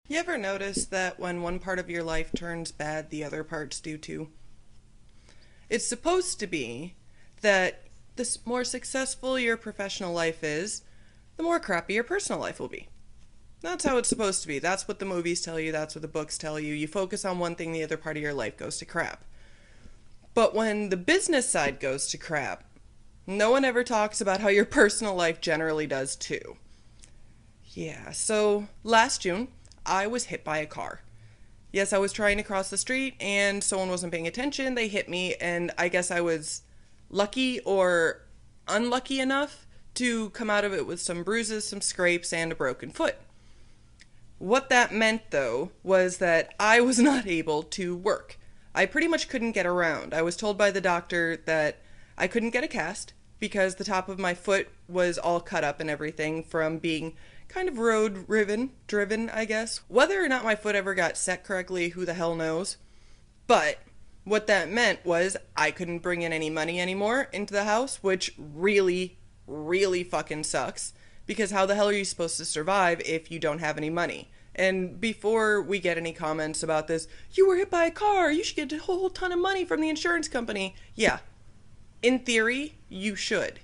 You ever notice that when one part of your life turns bad, the other parts do too? It's supposed to be that the more successful your professional life is, the more crappy your personal life will be. That's how it's supposed to be. That's what the movies tell you, that's what the books tell you. You focus on one thing, the other part of your life goes to crap. But when the business side goes to crap, no one ever talks about how your personal life generally does too. Yeah, so last June, I was hit by a car. Yes, I was trying to cross the street and someone wasn't paying attention. They hit me, and I guess I was lucky or unlucky enough to come out of it with some bruises, some scrapes, and a broken foot. What that meant, though, was that I was not able to work. I pretty much couldn't get around. I was told by the doctor that I couldn't get a cast because the top of my foot was all cut up and everything from being kind of driven, I guess. Whether or not my foot ever got set correctly, who the hell knows. But what that meant was I couldn't bring in any money anymore into the house, which really, really fucking sucks. Because how the hell are you supposed to survive if you don't have any money? And before we get any comments about this, you were hit by a car, you should get a whole ton of money from the insurance company. Yeah, in theory, you should.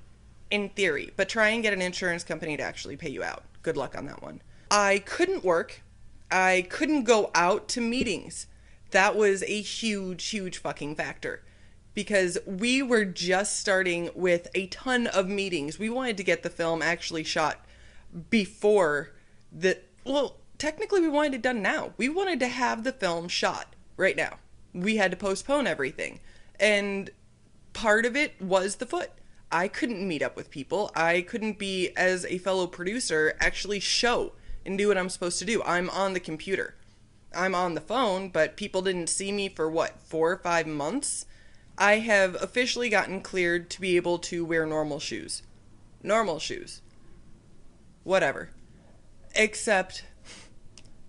In theory. But try and get an insurance company to actually pay you out. Good luck on that one. I couldn't work. I couldn't go out to meetings. That was a huge, huge fucking factor. Because we were just starting with a ton of meetings. We wanted to get the film actually shot before the... Well, technically we wanted it done now. We wanted to have the film shot right now. We had to postpone everything. And part of it was the foot. I couldn't meet up with people. I couldn't be, as a fellow producer, actually show and do what I'm supposed to do. I'm on the computer. I'm on the phone, but people didn't see me for, 4 or 5 months? I have officially gotten cleared to be able to wear normal shoes. Normal shoes. Whatever. Except,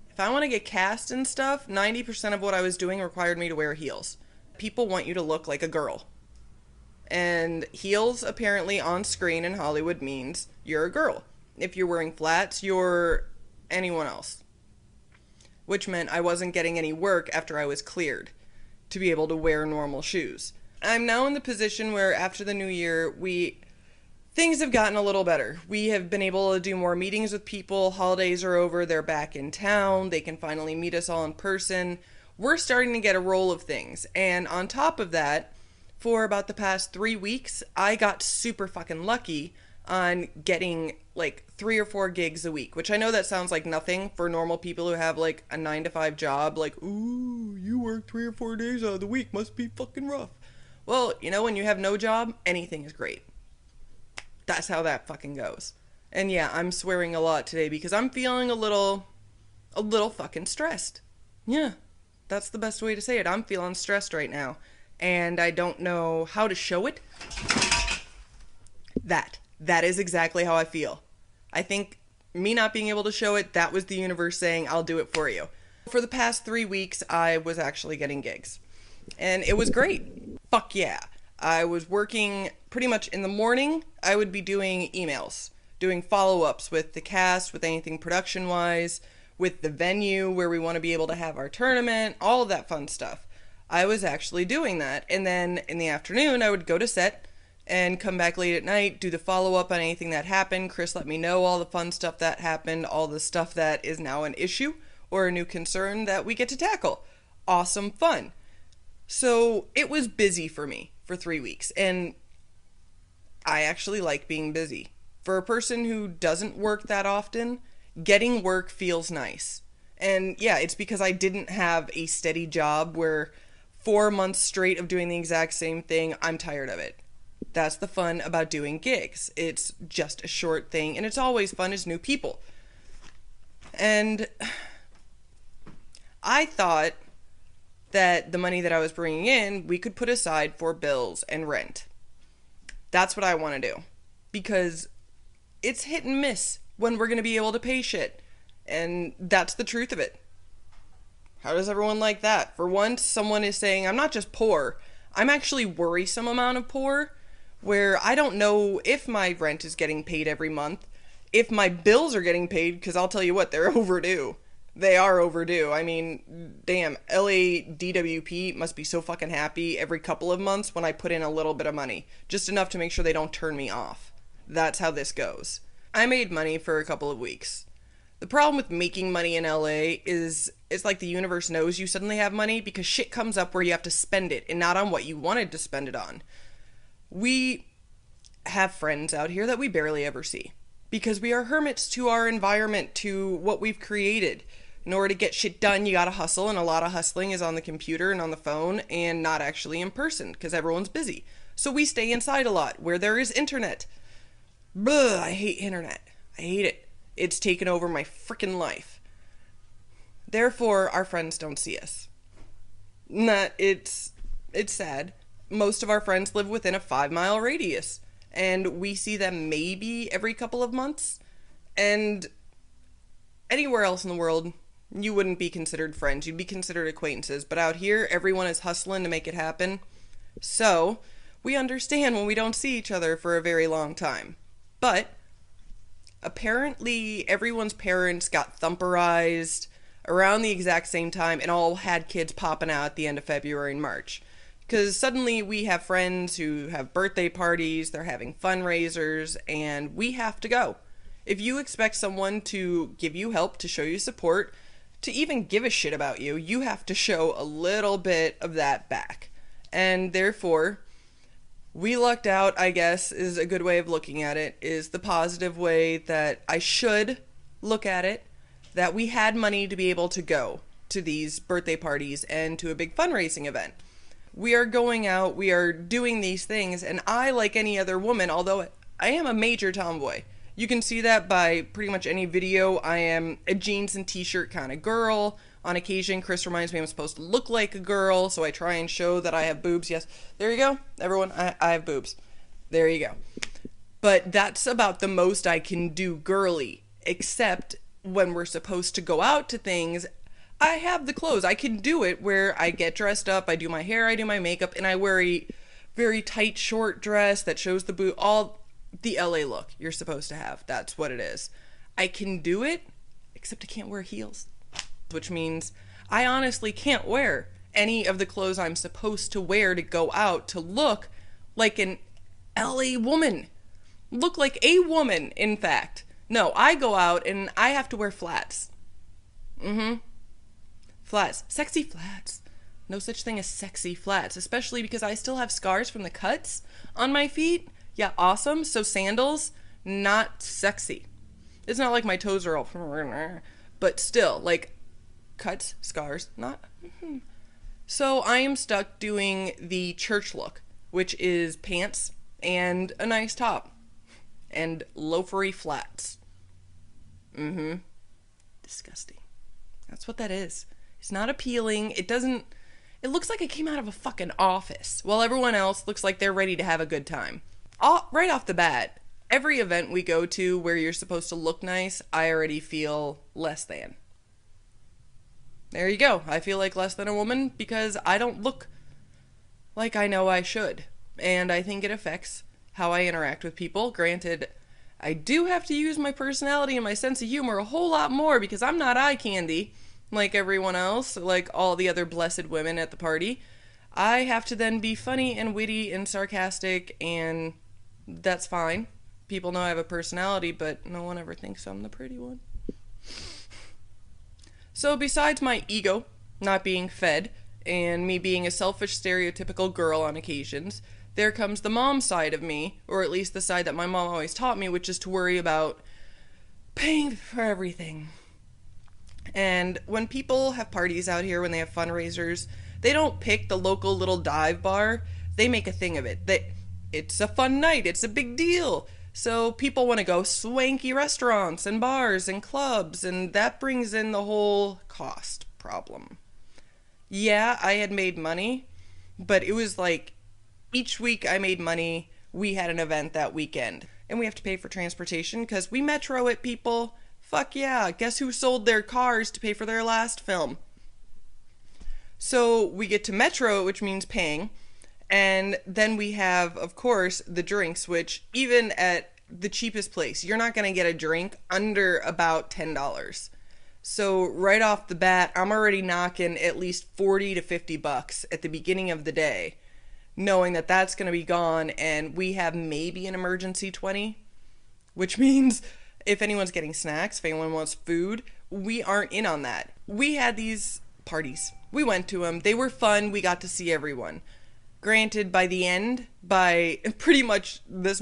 if I want to get cast and stuff, 90% of what I was doing required me to wear heels. People want you to look like a girl. And heels, apparently, on screen in Hollywood means you're a girl. If you're wearing flats, you're anyone else. Which meant I wasn't getting any work after I was cleared to be able to wear normal shoes. I'm now in the position where after the new year, things have gotten a little better. We have been able to do more meetings with people. Holidays are over. They're back in town. They can finally meet us all in person. We're starting to get a roll of things. And on top of that, for about the past 3 weeks, I got super fucking lucky on getting like 3 or 4 gigs a week, which I know that sounds like nothing for normal people who have like a 9 to 5 job. Like, ooh, you work 3 or 4 days out of the week, must be fucking rough. Well, you know, when you have no job, anything is great. That's how that fucking goes. And yeah, I'm swearing a lot today because I'm feeling a little fucking stressed. Yeah, that's the best way to say it. I'm feeling stressed right now. And I don't know how to show it. That is exactly how I feel. I think me not being able to show it, that was the universe saying, I'll do it for you. For the past 3 weeks, I was actually getting gigs. And it was great. Fuck yeah. I was working pretty much in the morning. I would be doing emails, doing follow-ups with the cast, with anything production-wise, with the venue where we want to be able to have our tournament, all of that fun stuff. I was actually doing that. And then in the afternoon, I would go to set and come back late at night, do the follow-up on anything that happened. Chris let me know all the fun stuff that happened, all the stuff that is now an issue or a new concern that we get to tackle. Awesome fun. So it was busy for me for 3 weeks, and I actually like being busy. For a person who doesn't work that often, getting work feels nice. And yeah, it's because I didn't have a steady job where 4 months straight of doing the exact same thing, I'm tired of it. That's the fun about doing gigs. It's just a short thing, and it's always fun as new people. And I thought that the money that I was bringing in, we could put aside for bills and rent. That's what I want to do. Because it's hit and miss when we're going to be able to pay shit. And that's the truth of it. How does everyone like that? For once, someone is saying, I'm not just poor, I'm actually worrisome amount of poor, where I don't know if my rent is getting paid every month, if my bills are getting paid, because I'll tell you what, they're overdue. They are overdue. I mean, damn, LA DWP must be so fucking happy every couple of months when I put in a little bit of money, just enough to make sure they don't turn me off. That's how this goes. I made money for a couple of weeks. The problem with making money in LA is it's like the universe knows you suddenly have money because shit comes up where you have to spend it and not on what you wanted to spend it on. We have friends out here that we barely ever see because we are hermits to our environment, to what we've created. In order to get shit done, you gotta hustle, and a lot of hustling is on the computer and on the phone and not actually in person because everyone's busy. So we stay inside a lot where there is internet. Blah, I hate internet. I hate it. It's taken over my frickin' life. Therefore, our friends don't see us. It's sad. Most of our friends live within a 5-mile radius, and we see them maybe every couple of months. And anywhere else in the world, you wouldn't be considered friends. You'd be considered acquaintances. But out here, everyone is hustling to make it happen. So, we understand when we don't see each other for a very long time. But apparently, everyone's parents got thumperized around the exact same time and all had kids popping out at the end of February and March. Because suddenly we have friends who have birthday parties, they're having fundraisers, and we have to go. If you expect someone to give you help, to show you support, to even give a shit about you, you have to show a little bit of that back. And therefore, we lucked out, I guess, is a good way of looking at it, is the positive way that I should look at it, that we had money to be able to go to these birthday parties and to a big fundraising event. We are going out, we are doing these things, and I, like any other woman, although I am a major tomboy, you can see that by pretty much any video. I am a jeans and t-shirt kind of girl. On occasion, Chris reminds me I'm supposed to look like a girl, so I try and show that I have boobs. Yes, there you go, everyone, I have boobs. There you go. But that's about the most I can do girly, except when we're supposed to go out to things, I have the clothes. I can do it where I get dressed up, I do my hair, I do my makeup, and I wear a very tight short dress that shows the boob, all the LA look you're supposed to have. That's what it is. I can do it, except I can't wear heels, which means I honestly can't wear any of the clothes I'm supposed to wear to go out to look like an LA woman. Look like a woman, in fact. No, I go out and I have to wear flats. Flats. Sexy flats. No such thing as sexy flats, especially because I still have scars from the cuts on my feet. Yeah, awesome. So sandals, not sexy. It's not like my toes are all, but still, like, cuts, scars, not. So I am stuck doing the church look, which is pants and a nice top and loafery flats. Disgusting. That's what that is. It's not appealing. It looks like it came out of a fucking office, while everyone else looks like they're ready to have a good time. Right off the bat, every event we go to where you're supposed to look nice, I already feel less than. There you go. I feel like less than a woman because I don't look like I know I should. And I think it affects how I interact with people. Granted, I do have to use my personality and my sense of humor a whole lot more because I'm not eye candy like everyone else, like all the other blessed women at the party. I have to then be funny and witty and sarcastic, and that's fine. People know I have a personality, but no one ever thinks I'm the pretty one. So besides my ego not being fed and me being a selfish, stereotypical girl on occasions, there comes the mom side of me, or at least the side that my mom always taught me, which is to worry about paying for everything. And when people have parties out here, when they have fundraisers, they don't pick the local little dive bar. They make a thing of it. It's a fun night. It's a big deal. So people want to go swanky restaurants and bars and clubs, and that brings in the whole cost problem. Yeah, I had made money, but it was like each week I made money, we had an event that weekend. And we have to pay for transportation because we metro it, people. Fuck yeah, guess who sold their cars to pay for their last film? So we get to metro, which means paying. And then we have, of course, the drinks, which even at the cheapest place, you're not going to get a drink under about $10. So right off the bat, I'm already knocking at least 40 to 50 bucks at the beginning of the day, knowing that that's going to be gone and we have maybe an emergency 20, which means if anyone's getting snacks, if anyone wants food, we aren't in on that. We had these parties. We went to them. They were fun. We got to see everyone. Granted, by the end, by pretty much this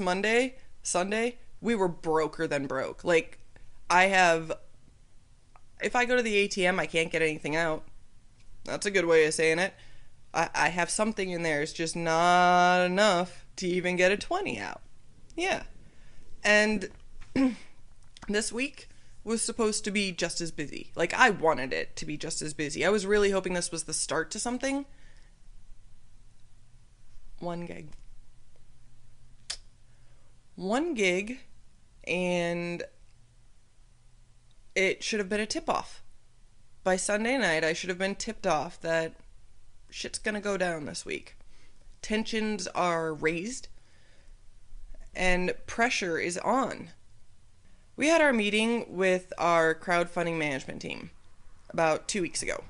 Sunday, we were broker than broke. Like, if I go to the ATM, I can't get anything out. That's a good way of saying it. I have something in there. It's just not enough to even get a 20 out. Yeah. And this week was supposed to be just as busy. Like, I wanted it to be just as busy. I was really hoping this was the start to something. 1 gig. 1 gig, and it should have been a tip-off. By Sunday night, I should have been tipped off that shit's gonna go down this week. Tensions are raised, and pressure is on. We had our meeting with our crowdfunding management team about 2 weeks ago.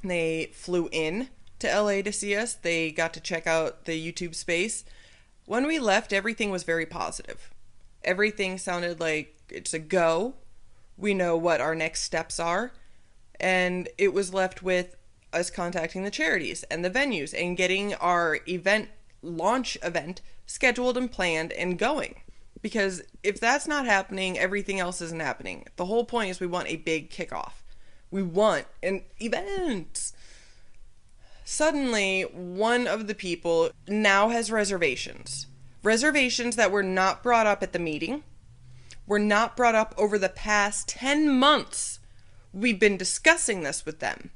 They flew in to LA to see us. They got to check out the YouTube space. When we left, everything was very positive. Everything sounded like it's a go. We know what our next steps are. And it was left with us contacting the charities and the venues and getting our launch event scheduled and planned and going. Because if that's not happening, everything else isn't happening. The whole point is we want a big kickoff. We want an event. Suddenly, one of the people now has reservations. Reservations that were not brought up at the meeting, were not brought up over the past 10 months. We've been discussing this with them.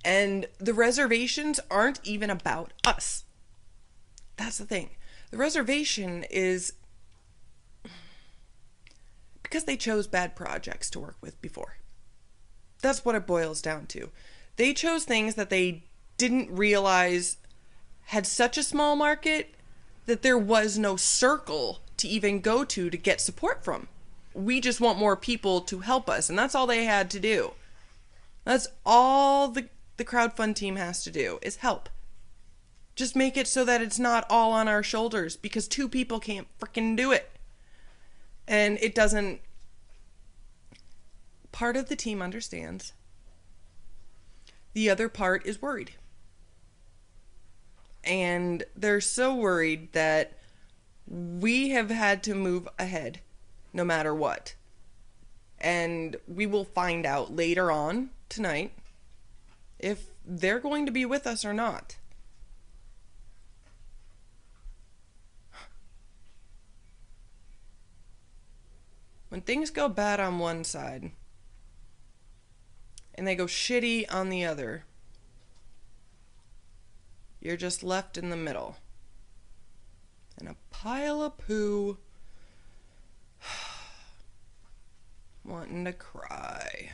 And the reservations aren't even about us. That's the thing. The reservation is because they chose bad projects to work with before. That's what it boils down to. They chose things that they didn't realize had such a small market that there was no circle to even go to get support from. We just want more people to help us, and that's all they had to do. That's all the crowdfund team has to do, is help. Just make it so that it's not all on our shoulders, because 2 people can't freaking do it. And it doesn't... Part of the team understands. The other part is worried. And they're so worried that we have had to move ahead no matter what. And we will find out later on tonight if they're going to be with us or not. When things go bad on one side and they go shitty on the other, you're just left in the middle. And a pile of poo, wanting to cry.